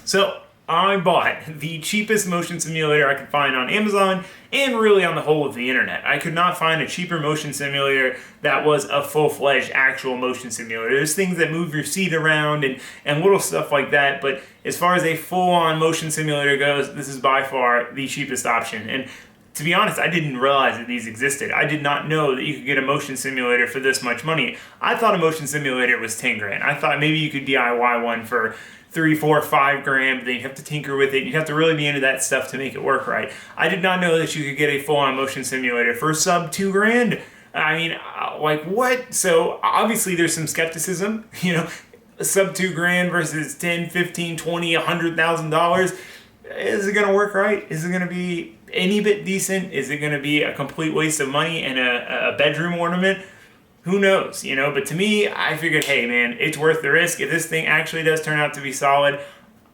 So I bought the cheapest motion simulator I could find on Amazon and really on the whole of the internet. I could not find a cheaper motion simulator that was a full-fledged actual motion simulator. There's things that move your seat around and little stuff like that, but as far as a full-on motion simulator goes, this is by far the cheapest option. And to be honest, I didn't realize that these existed. I did not know that you could get a motion simulator for this much money. I thought a motion simulator was 10 grand. I thought maybe you could DIY one for 3, 4, 5 grand, but then you'd have to tinker with it. You'd have to really be into that stuff to make it work right. I did not know that you could get a full-on motion simulator for sub 2 grand. I mean, like what? So obviously there's some skepticism, sub 2 grand versus 10, 15, 20, $100,000. Is it gonna work right? Is it gonna be any bit decent? Is it gonna be a complete waste of money and a bedroom ornament? Who knows, But to me, I figured, hey man, it's worth the risk. If this thing actually does turn out to be solid,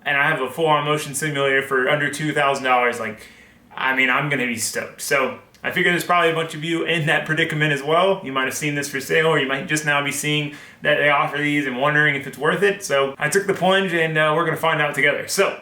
and I have a full-on motion simulator for under $2,000, I'm gonna be stoked. So I figure there's probably a bunch of you in that predicament as well. You might have seen this for sale, or you might just now be seeing that they offer these and wondering if it's worth it. So I took the plunge, and we're gonna find out together. So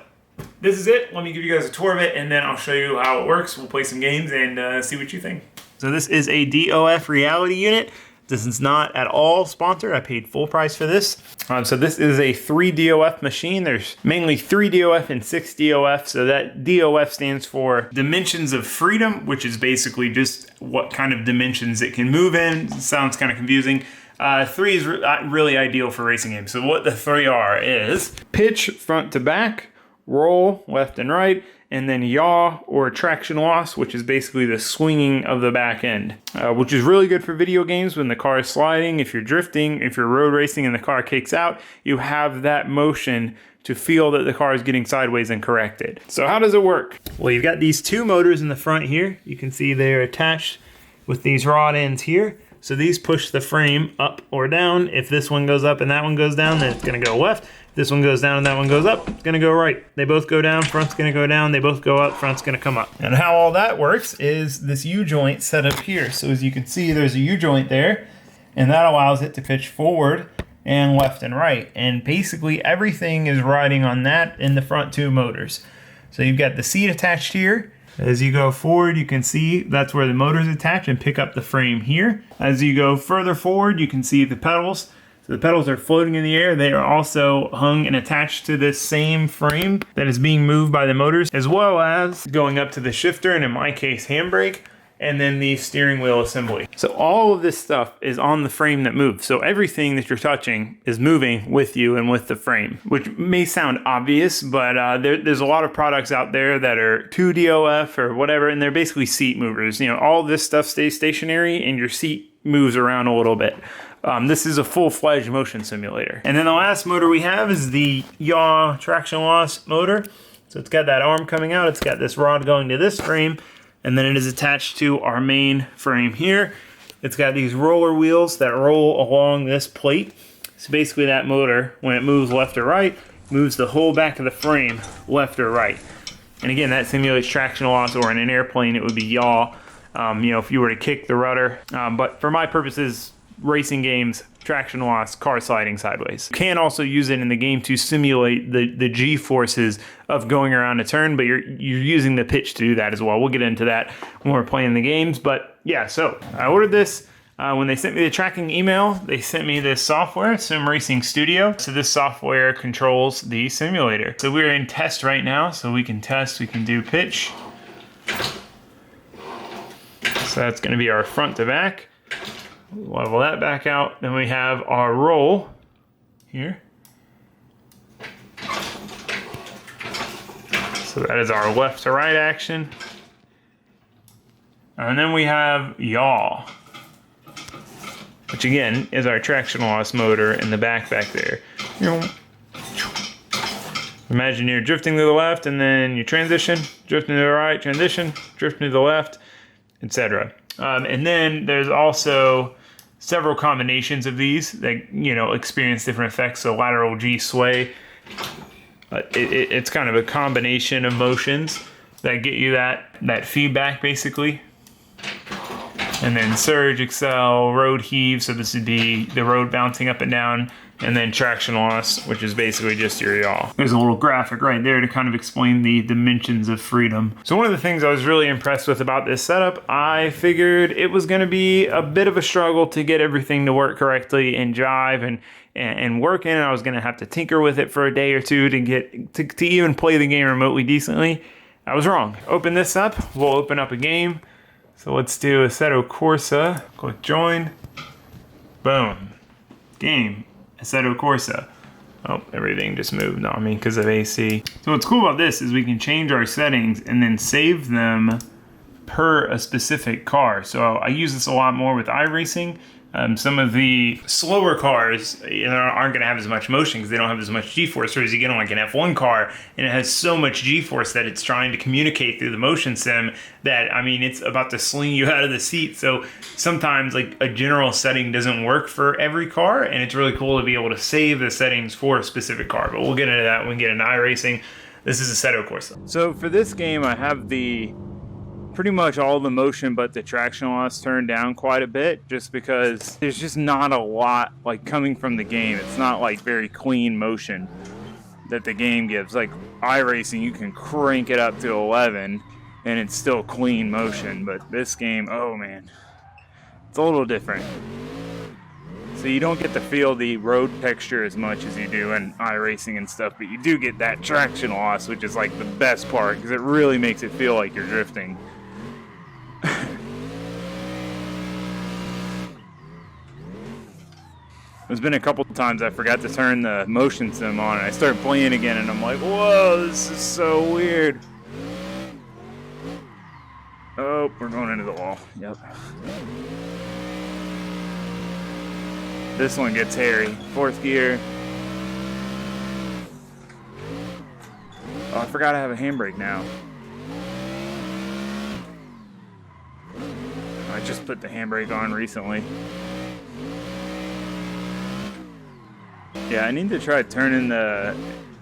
this is it. Let me give you guys a tour of it, and then I'll show you how it works. We'll play some games and see what you think. So this is a DOF reality unit. This is not at all sponsored. I paid full price for this. So this is a 3 DOF machine. There's mainly 3 DOF and 6 DOF. So that DOF stands for Dimensions of Freedom, which is basically just what kind of dimensions it can move in. Sounds kind of confusing. 3 is really ideal for racing games. So what the 3 are is pitch front to back, roll left and right, and then yaw or traction loss, which is basically the swinging of the back end, which is really good for video games when the car is sliding. If you're drifting, if you're road racing and the car kicks out, you have that motion to feel that the car is getting sideways and correct it. So how does it work? Well, you've got these 2 motors in the front here. You can see they're attached with these rod ends here. So these push the frame up or down. If this one goes up and that one goes down, then it's gonna go left. If this one goes down and that one goes up, it's gonna go right. They both go down, front's gonna go down, they both go up, front's gonna come up. And how all that works is this U-joint set up here. So as you can see, there's a U-joint there, and that allows it to pitch forward and left and right. And basically everything is riding on that in the front 2 motors. So you've got the seat attached here. As you go forward, you can see that's where the motors attach and pick up the frame here. As you go further forward, you can see the pedals. So the pedals are floating in the air. They are also hung and attached to this same frame that is being moved by the motors, as well as going up to the shifter, and in my case, handbrake, and then the steering wheel assembly. So all of this stuff is on the frame that moves. So everything that you're touching is moving with you and with the frame, which may sound obvious, but there's a lot of products out there that are 2 DOF or whatever, and they're basically seat movers. All this stuff stays stationary and your seat moves around a little bit. This is a full-fledged motion simulator. And then the last motor we have is the yaw traction loss motor. So it's got that arm coming out, it's got this rod going to this frame, and then it is attached to our main frame here. It's got these roller wheels that roll along this plate. So basically that motor, when it moves left or right, moves the whole back of the frame left or right. And again, that simulates traction loss, or in an airplane, it would be yaw, if you were to kick the rudder. But for my purposes, racing games, traction loss, car sliding sideways. You can also use it in the game to simulate the G-forces of going around a turn, but you're using the pitch to do that as well. We'll get into that when we're playing the games. But yeah, so I ordered this. When they sent me the tracking email, they sent me this software, Sim Racing Studio. So this software controls the simulator. So we're in test right now, so we can test, we can do pitch. So that's gonna be our front to back. Level that back out. Then we have our roll here. So that is our left to right action. And then we have yaw, which again is our traction loss motor in the back there. Imagine you're drifting to the left and then you transition, drifting to the right, transition, drifting to the left, etc. And then there's also several combinations of these that experience different effects. So lateral G sway, it's kind of a combination of motions that get you that feedback basically. And then surge, accel, road heave, so this would be the road bouncing up and down, and then traction loss, which is basically just your yaw. There's a little graphic right there to kind of explain the dimensions of freedom. So one of the things I was really impressed with about this setup, I figured it was gonna be a bit of a struggle to get everything to work correctly and jive and work in. I was gonna have to tinker with it for a day or two to get to even play the game remotely decently. I was wrong. Open this up, we'll open up a game. So let's do Assetto Corsa, click join, boom, game, Assetto Corsa. Oh, everything just moved on me because of AC. So what's cool about this is we can change our settings and then save them per a specific car. So I use this a lot more with iRacing. Some of the slower cars aren't going to have as much motion because they don't have as much G-force, whereas you get on like an F1 car and it has so much G-force that it's trying to communicate through the motion sim that, I mean, it's about to sling you out of the seat. So sometimes like a general setting doesn't work for every car, and it's really cool to be able to save the settings for a specific car. But we'll get into that when we get into iRacing. This is Assetto Corsa. So for this game, I have pretty much all the motion but the traction loss turned down quite a bit, just because there's just not a lot like coming from the game. It's not like very clean motion that the game gives. Like iRacing, you can crank it up to 11 and it's still clean motion, but this game, oh man, it's a little different. So you don't get to feel the road texture as much as you do in iRacing and stuff, but you do get that traction loss, which is like the best part because it really makes it feel like you're drifting. There's been a couple times I forgot to turn the motion sim on and I started playing again and I'm like, whoa, this is so weird. Oh, we're going into the wall. Yep. This one gets hairy. Fourth gear. Oh, I forgot I have a handbrake now. I just put the handbrake on recently. Yeah, I need to try turning the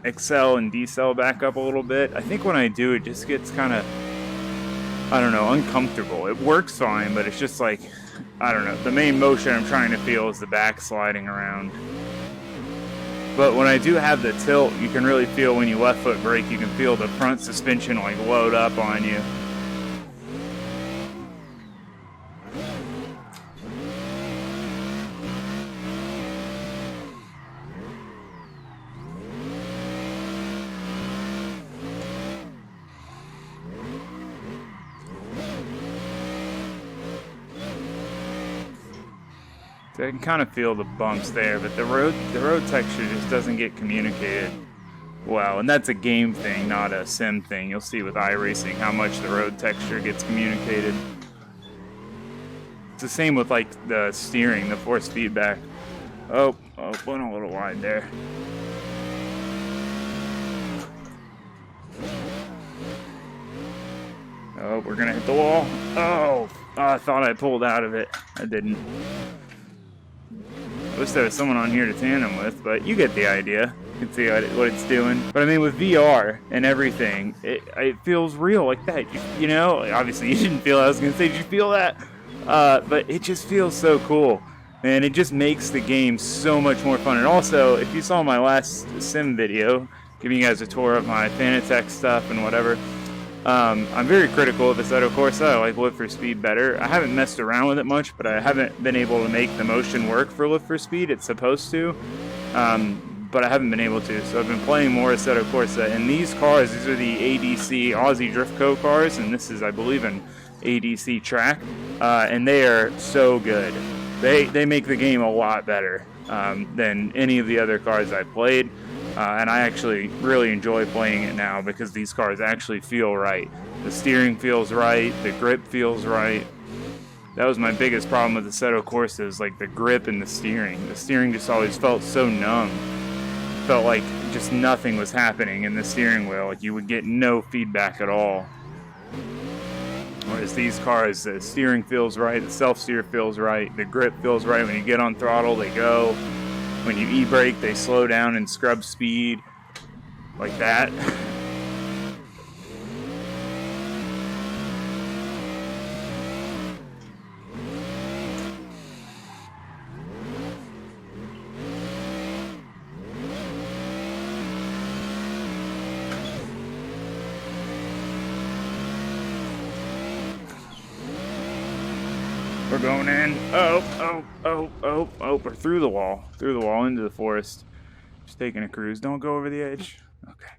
accel and decel back up a little bit. I think when I do, it just gets kind of, I don't know, uncomfortable. It works fine, but it's just like, I don't know. The main motion I'm trying to feel is the back sliding around. But when I do have the tilt, you can really feel when you left foot brake, you can feel the front suspension like load up on you. So I can kind of feel the bumps there, but the road texture just doesn't get communicated well, and that's a game thing, not a sim thing. You'll see with iRacing how much the road texture gets communicated. It's the same with like the steering, the force feedback. Oh, went a little wide there. Oh, we're gonna hit the wall. Oh, I thought I pulled out of it. I didn't. I wish there was someone on here to tandem with, but you get the idea. You can see what it's doing. But I mean, with VR and everything, it feels real like that. You know, obviously you didn't feel it. I was going to say, did you feel that? But it just feels so cool. And it just makes the game so much more fun. And also, if you saw my last sim video, giving you guys a tour of my Fanatec stuff and whatever, I'm very critical of Assetto Corsa. I like Live for Speed better. I haven't messed around with it much, but I haven't been able to make the motion work for Live for Speed. It's supposed to, but I haven't been able to. So I've been playing more Assetto Corsa. And these cars, these are the ADC Aussie Drift Co cars, and this is, I believe, an ADC track, and they are so good. They make the game a lot better than any of the other cars I played. And I actually really enjoy playing it now because these cars actually feel right. The steering feels right, the grip feels right. That was my biggest problem with the Assetto Corsa, is like the grip and the steering. The steering just always felt so numb. It felt like just nothing was happening in the steering wheel. Like you would get no feedback at all. Whereas these cars, the steering feels right, the self-steer feels right, the grip feels right. When you get on throttle, they go. When you e-brake, they slow down and scrub speed, like that. going in. Or through the wall into the forest. Just taking a cruise. Don't go over the edge. Okay.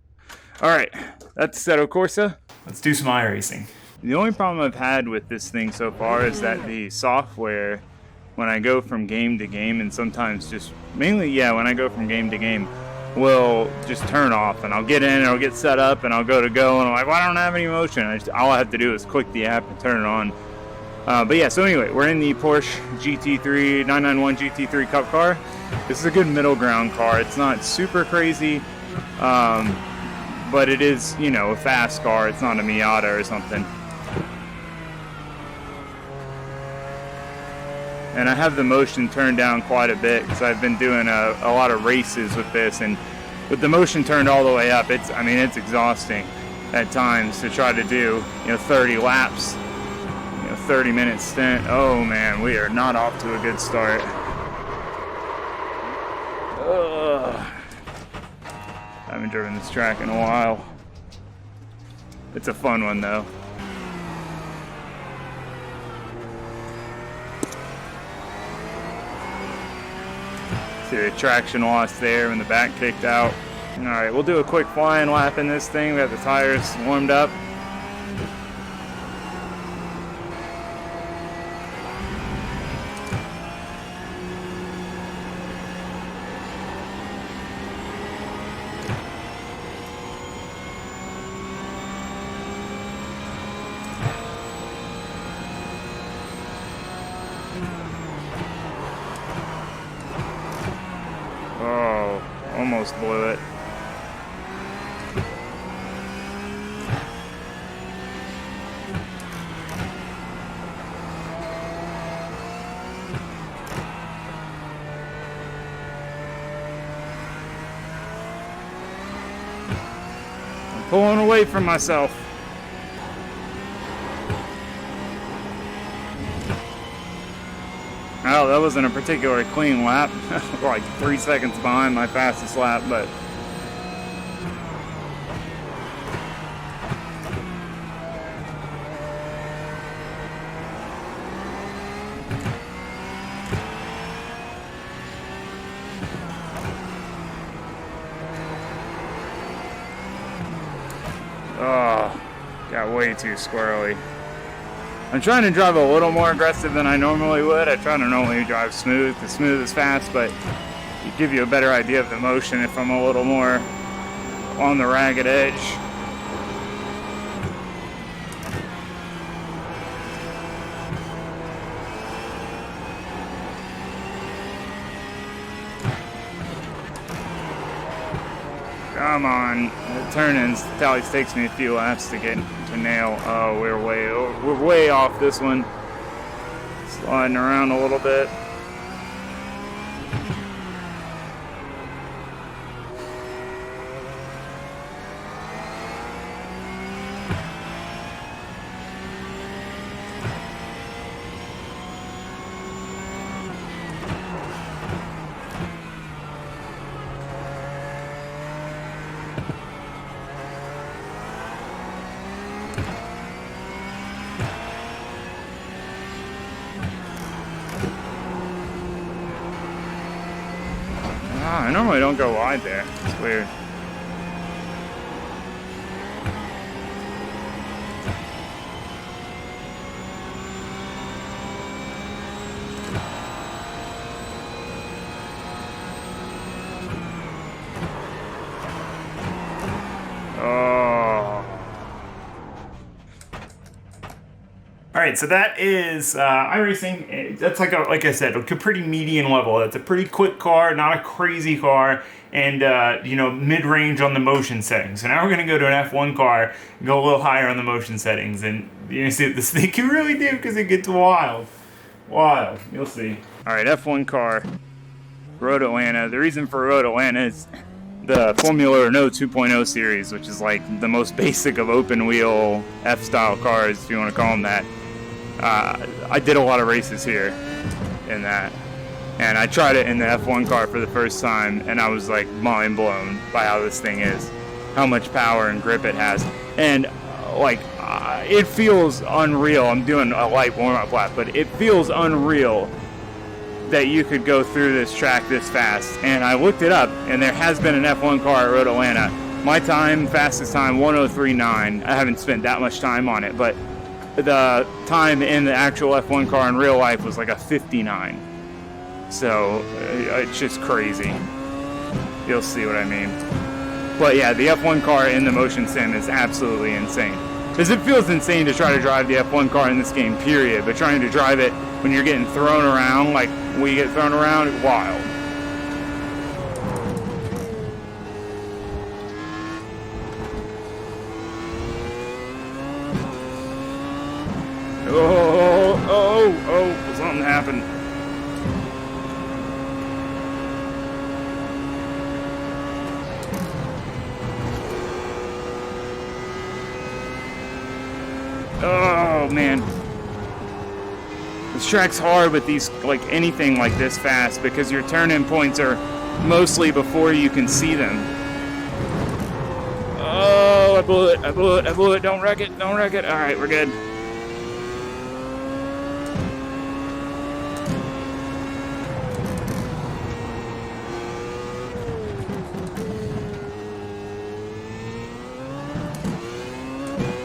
All right, that's Assetto Corsa. Let's do some iRacing. The only problem I've had with this thing so far is that the software, when I go from game to game, and sometimes just mainly, when I go from game to game, will just turn off, and I'll get in, and I'll get set up, and I'll go, and I'm like, well, I don't have any motion. All I have to do is click the app and turn it on. But yeah, so anyway, we're in the Porsche GT3 991 GT3 Cup car. This is a good middle ground car. It's not super crazy, but it is, a fast car. It's not a Miata or something. And I have the motion turned down quite a bit because I've been doing a lot of races with this, and with the motion turned all the way up, it's exhausting at times to try to do 30 laps, 30-minute stint. Oh man, we are not off to a good start. Ugh. I haven't driven this track in a while. It's a fun one though. See the traction loss there when the back kicked out. Alright, we'll do a quick flying lap in this thing. We got the tires warmed up. Almost blew it. I'm pulling away from myself. Oh, that wasn't a particularly clean lap. Like 3 seconds behind my fastest lap, but oh, got way too squirrely. I'm trying to drive a little more aggressive than I normally would. I try to normally drive smooth. The smooth is fast, but it give you a better idea of the motion if I'm a little more on the ragged edge. Come on, the turn-ins. It always takes me a few laps to get to nail. Oh, we're way off this one. Sliding around a little bit. I normally don't go wide there. It's weird. Alright, so that is iRacing. That's like I said, a pretty median level. It's a pretty quick car, not a crazy car, and mid-range on the motion settings. So now we're gonna go to an F1 car and go a little higher on the motion settings, and you see what this thing can really do because it gets wild. Wild. You'll see. Alright, F1 car, Road Atlanta. The reason for Road Atlanta is the Formula Renault 2.0 series, which is like the most basic of open wheel F-style cars, if you want to call them that. I did a lot of races here in that, and I tried it in the F1 car for the first time, and I was like mind blown by how this thing is, how much power and grip it has. And it feels unreal. I'm doing a light warm-up lap, but it feels unreal that you could go through this track this fast. And I looked it up, and there has been an F1 car at Road Atlanta. My time, fastest time, 1:03.9. I haven't spent that much time on it, but the time in the actual F1 car in real life was like a 59. So it's just crazy. You'll see what I mean. But yeah, the F1 car in the motion sim is absolutely insane. Because it feels insane to try to drive the F1 car in this game, period. But trying to drive it when you're getting thrown around, like we get thrown around, it's wild. Oh, something happened. Oh, man. This track's hard with these, like anything like this fast, because your turn-in points are mostly before you can see them. Oh, I blew it. Don't wreck it. All right, we're good.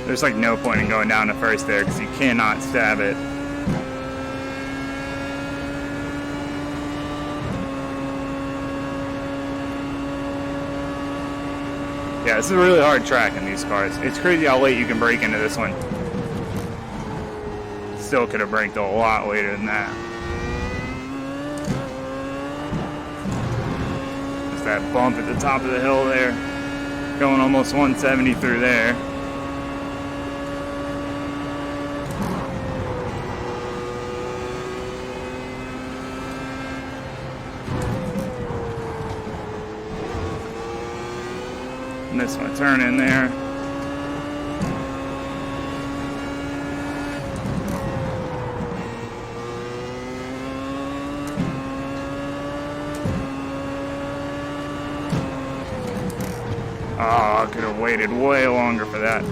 There's like no point in going down to first there because you cannot stab it. Yeah, this is a really hard track in these cars. It's crazy how late you can break into this one. Still could have braked a lot later than that. Just that bump at the top of the hill there. Going almost 170 through there. Missed my turn in there. Oh, I could have waited way longer for that.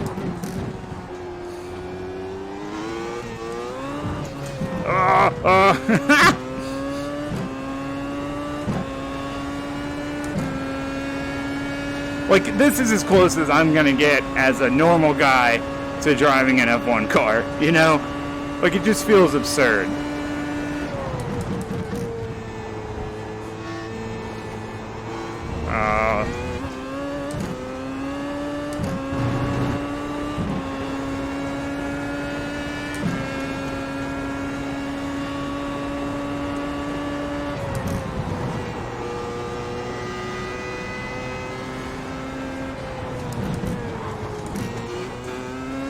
Like, this is as close as I'm gonna get as a normal guy to driving an F1 car, you know? Like, it just feels absurd.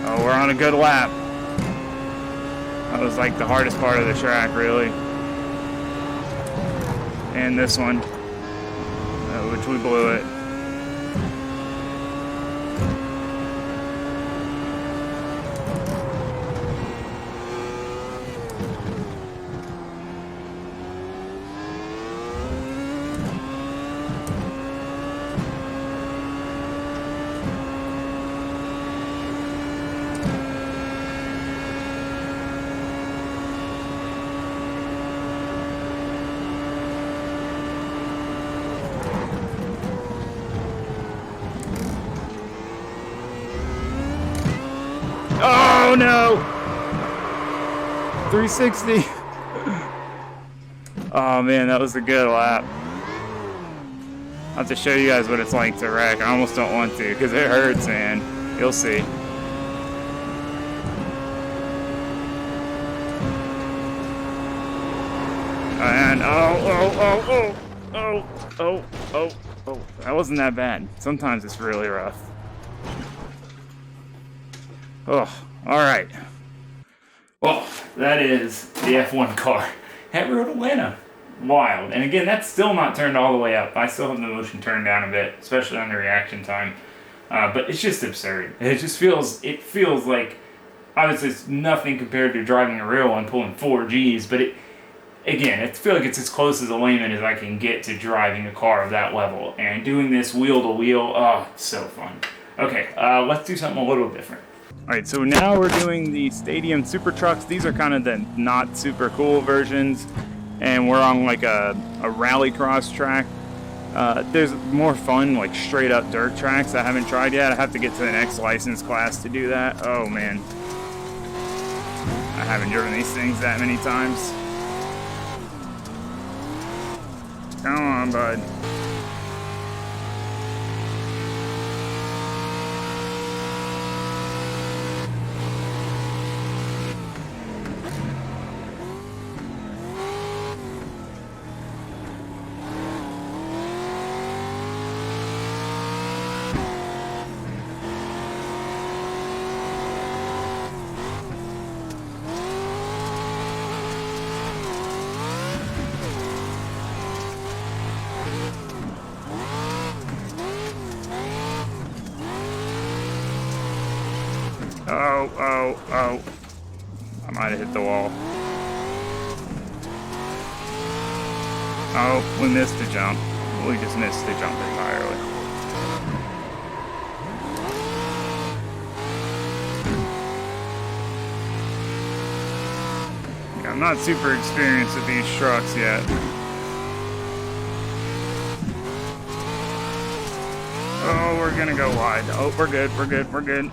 Oh, we're on a good lap. That was like the hardest part of the track, really. And this one, which we blew it. Oh no! 360. Oh man, that was a good lap. I'll have to show you guys what it's like to wreck. I almost don't want to because it hurts, man. You'll see. And oh. That wasn't that bad. Sometimes it's really rough. Oh, all right. Well, that is the F1 car at Road Atlanta. Wild. And again, that's still not turned all the way up. I still have the motion turned down a bit, especially on the reaction time. But it's just absurd. It feels like, obviously it's nothing compared to driving a real one, pulling 4 Gs, but I feel like it's as close as a layman as I can get to driving a car of that level. And doing this wheel to wheel, oh, it's so fun. Okay, let's do something a little different. Alright, so now we're doing the Stadium Super Trucks. These are kind of the not super cool versions, and we're on like a rallycross track. There's more fun, like straight up dirt tracks I haven't tried yet. I have to get to the next license class to do that. Oh man. I haven't driven these things that many times. Come on, bud. Oh. I might have hit the wall. Oh, we missed the jump. We just missed the jump entirely. Yeah, I'm not super experienced with these trucks yet. Oh, we're gonna go wide. Oh, we're good.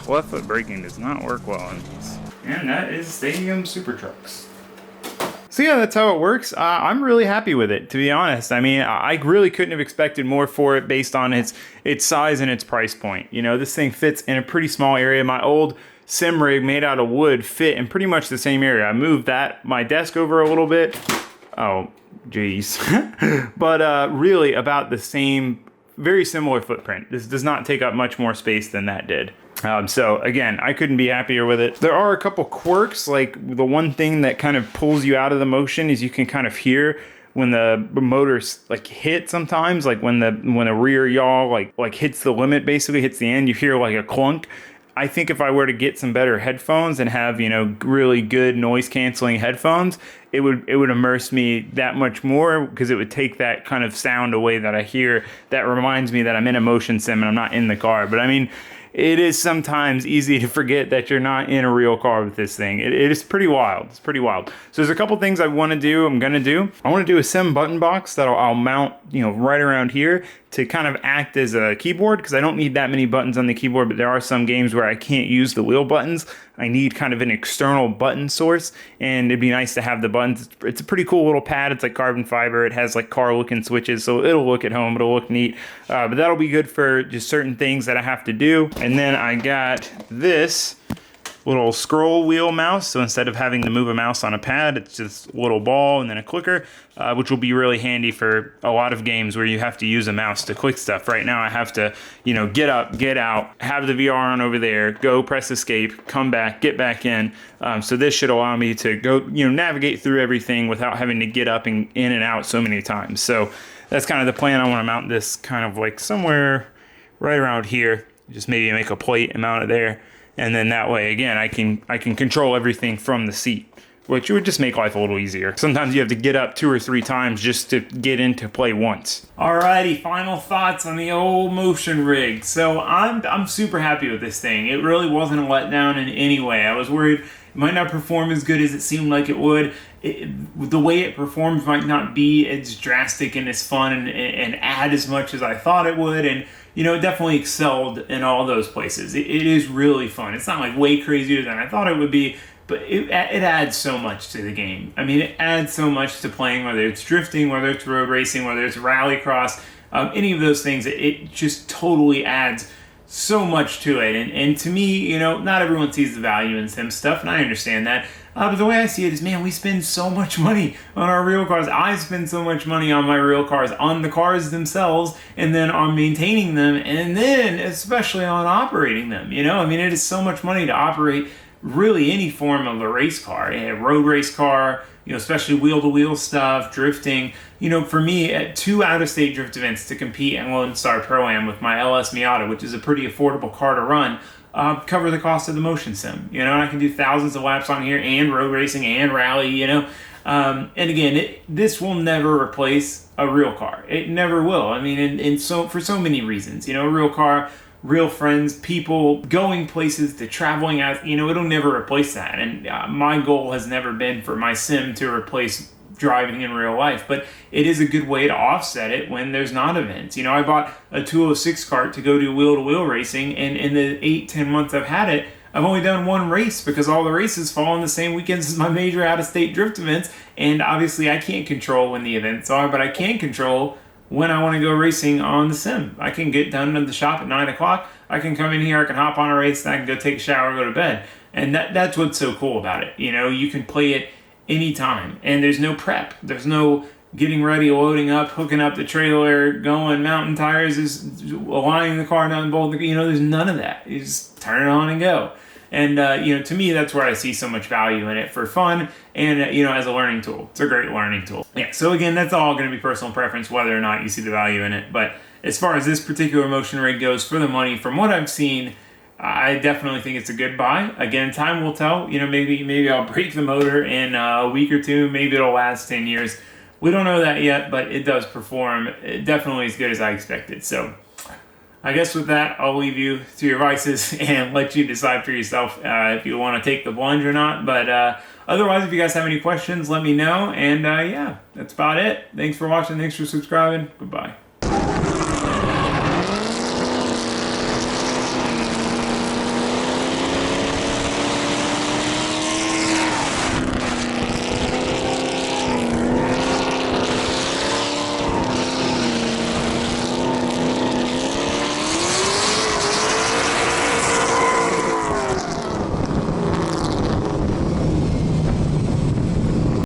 Left foot braking does not work well in these. And that is Stadium Super Trucks. So yeah, that's how it works. I'm really happy with it, to be honest. I mean, I really couldn't have expected more for it based on its size and its price point. You know, this thing fits in a pretty small area. My old sim rig made out of wood fit in pretty much the same area. I moved my desk over a little bit. Oh, geez. But really about the same, very similar footprint. This does not take up much more space than that did. So again, I couldn't be happier with it. There are a couple quirks, like the one thing that kind of pulls you out of the motion is you can kind of hear when the motors like hit sometimes, like when the rear yaw like hits the limit, basically hits the end, you hear like a clunk. I think if I were to get some better headphones and have, you know, really good noise canceling headphones, it would immerse me that much more, because it would take that kind of sound away that I hear that reminds me that I'm in a motion sim and I'm not in the car. But I mean, it is sometimes easy to forget that you're not in a real car with this thing. It is pretty wild. It's pretty wild. So there's a couple things I want to do. I'm going to do. I want to do a sim button box that I'll mount, you know, right around here to kind of act as a keyboard, because I don't need that many buttons on the keyboard, but there are some games where I can't use the wheel buttons. I need kind of an external button source, and it'd be nice to have the buttons. It's a pretty cool little pad. It's like carbon fiber. It has like car looking switches, so it'll look at home. It'll look neat, but that'll be good for just certain things that I have to do. And then I got this little scroll wheel mouse. So instead of having to move a mouse on a pad, it's just a little ball and then a clicker, which will be really handy for a lot of games where you have to use a mouse to click stuff. Right now I have to, you know, get up, get out, have the VR on over there, go press escape, come back, get back in. So this should allow me to go, you know, navigate through everything without having to get up and in and out so many times. So that's kind of the plan. I want to mount this kind of like somewhere right around here. Just maybe make a plate and mount it there. And then that way, again, I can control everything from the seat, which would just make life a little easier. Sometimes you have to get up 2 or 3 times just to get into play once. Alrighty, final thoughts on the old motion rig. So I'm super happy with this thing. It really wasn't a letdown in any way. I was worried it might not perform as good as it seemed like it would. The way it performs might not be as drastic and as fun and add as much as I thought it would. And you know, it definitely excelled in all those places. It is really fun. It's not like way crazier than I thought it would be, but it adds so much to the game. I mean, it adds so much to playing, whether it's drifting, whether it's road racing, whether it's rallycross, any of those things. It just totally adds so much to it. And to me, you know, not everyone sees the value in sim stuff, and I understand that. But the way I see it is, man, we spend so much money on our real cars. I spend so much money on my real cars, on the cars themselves, and then on maintaining them, and then especially on operating them. You know, I mean, it is so much money to operate really any form of a race car, a road race car, you know, especially wheel-to-wheel stuff, drifting. You know, for me, at 2 out-of-state drift events to compete in Lone Star Pro-Am with my LS Miata, which is a pretty affordable car to run, cover the cost of the motion sim. You know, I can do thousands of laps on here and road racing and rally, you know. And again, this will never replace a real car. It never will. I mean, for so many reasons. A real car, real friends, people, going places, to traveling out. It'll never replace that. And my goal has never been for my sim to replace driving in real life, but it is a good way to offset it when there's not events. I bought a 206 kart to go do wheel-to-wheel racing, and in the 8-10 months I've had it, I've only done one race because all the races fall on the same weekends as my major out-of-state drift events, and obviously I can't control when the events are, but I can control when I want to go racing on the sim. I can get done at the shop at 9 o'clock, I can come in here, I can hop on a race, and I can go take a shower, go to bed. And that's what's so cool about it. You can play it anytime, and there's no prep. There's no getting ready, loading up, hooking up the trailer, going, mounting tires, just aligning the car down, bolting. There's none of that. You just turn it on and go. And to me, that's where I see so much value in it for fun and as a learning tool. It's a great learning tool. Yeah. So again, that's all going to be personal preference, whether or not you see the value in it. But as far as this particular motion rig goes, for the money, from what I've seen, I definitely think it's a good buy. Again, time will tell. Maybe I'll break the motor in a week or two. Maybe it'll last 10 years. We don't know that yet, but it does perform definitely as good as I expected. So I guess with that, I'll leave you to your vices and let you decide for yourself if you want to take the plunge or not. But otherwise, if you guys have any questions, let me know. And yeah, that's about it. Thanks for watching. Thanks for subscribing. Bye-bye.